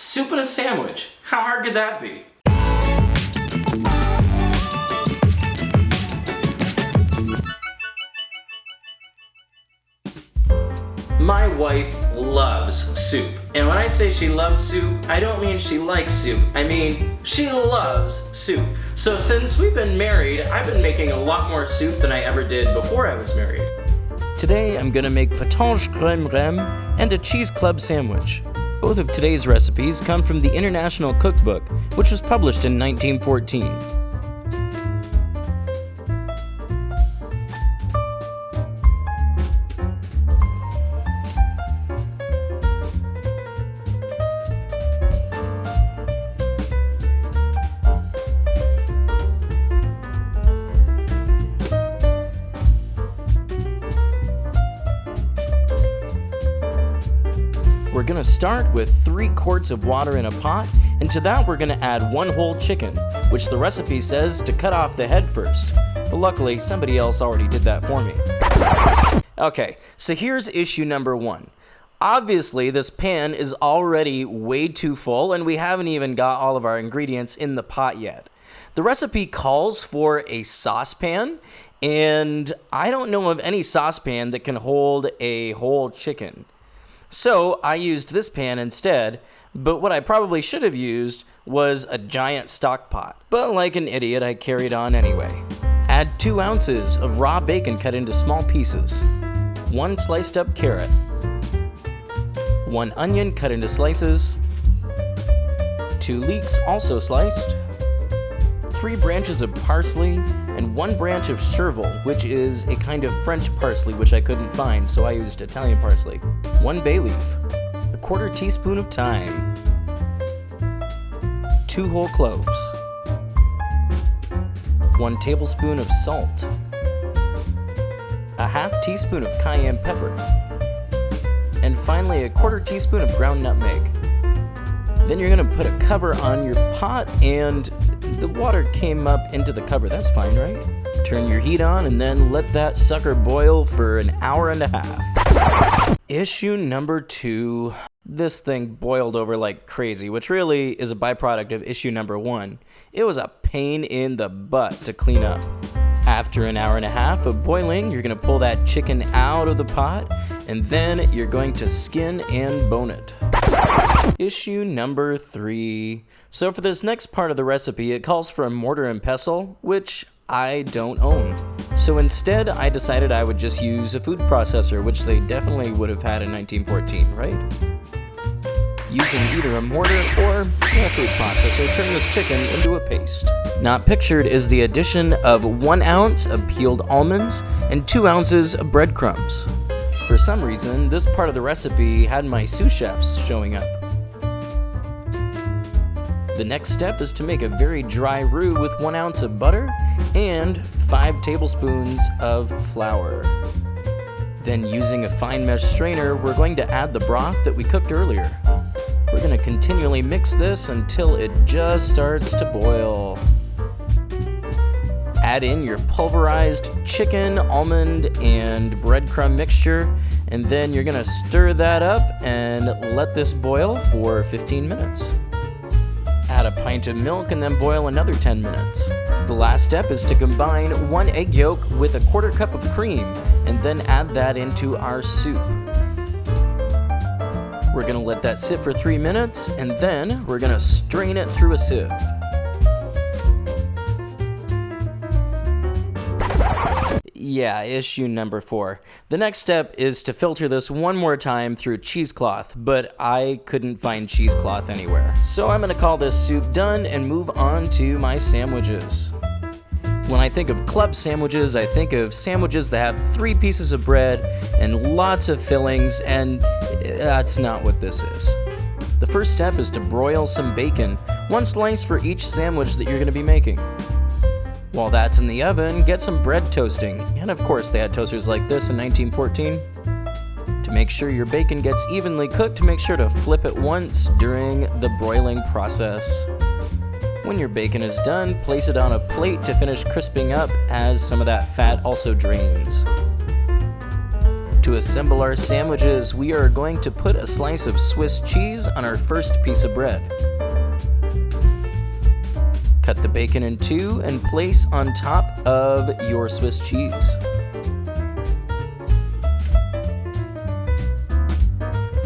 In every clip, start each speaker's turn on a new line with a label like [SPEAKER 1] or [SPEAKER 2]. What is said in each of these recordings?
[SPEAKER 1] Soup and a sandwich. How hard could that be? My wife loves soup. And when I say she loves soup, I don't mean she likes soup. I mean, she loves soup. So since we've been married, I've been making a lot more soup than I ever did before I was married. Today, I'm gonna make Potage, Crème, Reine, and a cheese club sandwich. Both of today's recipes come from the International Cookbook, which was published in 1914. We're gonna start with 3 quarts of water in a pot, and to that we're gonna add 1 whole chicken, which the recipe says to cut off the head first. But luckily, somebody else already did that for me. Okay, so here's issue number 1. Obviously, this pan is already way too full, and we haven't even got all of our ingredients in the pot yet. The recipe calls for a saucepan, and I don't know of any saucepan that can hold a whole chicken. So I used this pan instead, but what I probably should have used was a giant stock pot. But like an idiot, I carried on anyway. Add 2 ounces of raw bacon cut into small pieces, 1 sliced up carrot, 1 onion cut into slices, 2 leeks also sliced, 3 branches of parsley, and 1 branch of chervil, which is a kind of French parsley which I couldn't find, so I used Italian parsley. 1 bay leaf, 1/4 teaspoon of thyme, 2 whole cloves, 1 tablespoon of salt, a 1/2 teaspoon of cayenne pepper, and finally 1/4 teaspoon of ground nutmeg. Then you're gonna put a cover on your pot, and the water came up into the cover. That's fine, right? Turn your heat on and then let that sucker boil for an hour and a half. Issue number 2. This thing boiled over like crazy, which really is a byproduct of issue number 1. It was a pain in the butt to clean up. After an hour and a half of boiling, you're gonna pull that chicken out of the pot, and then you're going to skin and bone it. Issue number 3. So for this next part of the recipe, it calls for a mortar and pestle, which I don't own. So instead, I decided I would just use a food processor, which they definitely would have had in 1914, right? Using either a mortar or a food processor, turn this chicken into a paste. Not pictured is the addition of 1 ounce of peeled almonds and 2 ounces of breadcrumbs. For some reason, this part of the recipe had my sous chefs showing up. The next step is to make a very dry roux with 1 ounce of butter and 5 tablespoons of flour. Then using a fine mesh strainer, we're going to add the broth that we cooked earlier. We're going to continually mix this until it just starts to boil. Add in your pulverized chicken, almond, and breadcrumb mixture, and then you're going to stir that up and let this boil for 15 minutes. Add a pint of milk and then boil another 10 minutes. The last step is to combine 1 egg yolk with 1/4 cup of cream and then add that into our soup. We're gonna let that sit for 3 minutes, and then we're gonna strain it through a sieve. Yeah, issue number 4. The next step is to filter this one more time through cheesecloth, but I couldn't find cheesecloth anywhere. So I'm gonna call this soup done and move on to my sandwiches. When I think of club sandwiches, I think of sandwiches that have 3 pieces of bread and lots of fillings, and that's not what this is. The first step is to broil some bacon, 1 slice for each sandwich that you're going to be making. While that's in the oven, get some bread toasting, and of course they had toasters like this in 1914. To make sure your bacon gets evenly cooked, make sure to flip it once during the broiling process. When your bacon is done, place it on a plate to finish crisping up as some of that fat also drains. To assemble our sandwiches, we are going to put a slice of Swiss cheese on our first piece of bread. Cut the bacon in two and place on top of your Swiss cheese.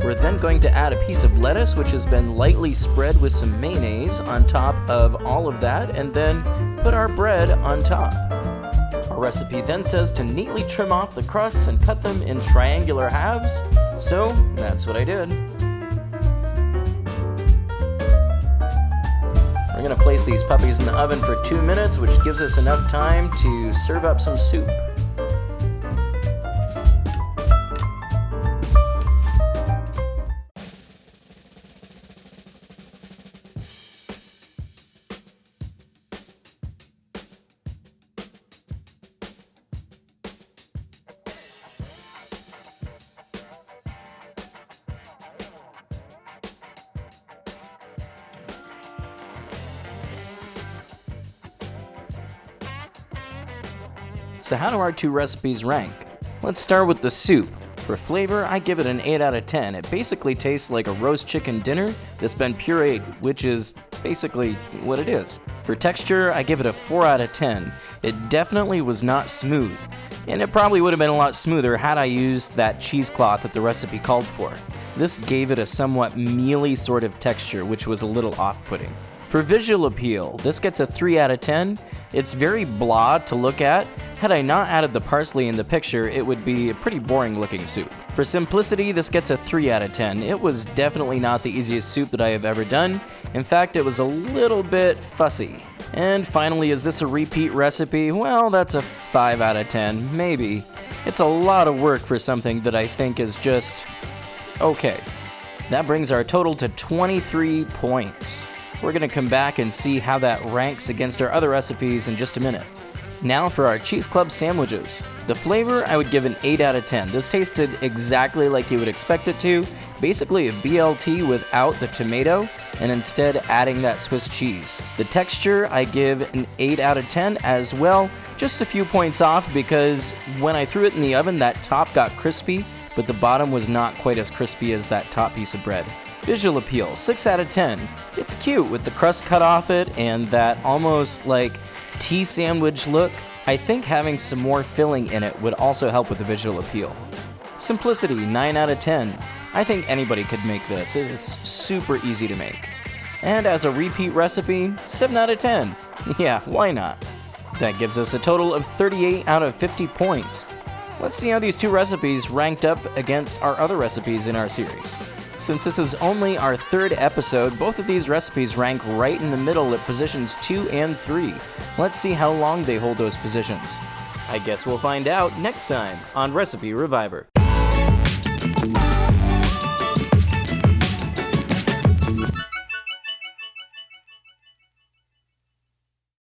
[SPEAKER 1] We're then going to add a piece of lettuce which has been lightly spread with some mayonnaise on top of all of that, and then put our bread on top. Our recipe then says to neatly trim off the crusts and cut them in triangular halves, so that's what I did. We're going to place these puppies in the oven for 2 minutes, which gives us enough time to serve up some soup. So how do our two recipes rank? Let's start with the soup. For flavor, I give it an 8 out of 10. It basically tastes like a roast chicken dinner that's been pureed, which is basically what it is. For texture, I give it a 4 out of 10. It definitely was not smooth, and it probably would have been a lot smoother had I used that cheesecloth that the recipe called for. This gave it a somewhat mealy sort of texture, which was a little off-putting. For visual appeal, this gets a 3 out of 10. It's very blah to look at. Had I not added the parsley in the picture, it would be a pretty boring looking soup. For simplicity, this gets a 3 out of 10. It was definitely not the easiest soup that I have ever done. In fact, it was a little bit fussy. And finally, is this a repeat recipe? Well, that's a 5 out of 10, maybe. It's a lot of work for something that I think is just okay. That brings our total to 23 points. We're going to come back and see how that ranks against our other recipes in just a minute. Now for our Cheese Club sandwiches. The flavor, I would give an 8 out of 10. This tasted exactly like you would expect it to. Basically a BLT without the tomato, and instead adding that Swiss cheese. The texture, I give an 8 out of 10 as well. Just a few points off because when I threw it in the oven, that top got crispy, but the bottom was not quite as crispy as that top piece of bread. Visual appeal, 6 out of 10. It's cute with the crust cut off it and that almost like tea sandwich look. I think having some more filling in it would also help with the visual appeal. Simplicity, 9 out of 10. I think anybody could make this. It is super easy to make. And as a repeat recipe, 7 out of 10. Yeah, why not? That gives us a total of 38 out of 50 points. Let's see how these two recipes ranked up against our other recipes in our series. Since this is only our third episode, both of these recipes rank right in the middle at positions 2 and 3. Let's see how long they hold those positions. I guess we'll find out next time on Recipe Reviver.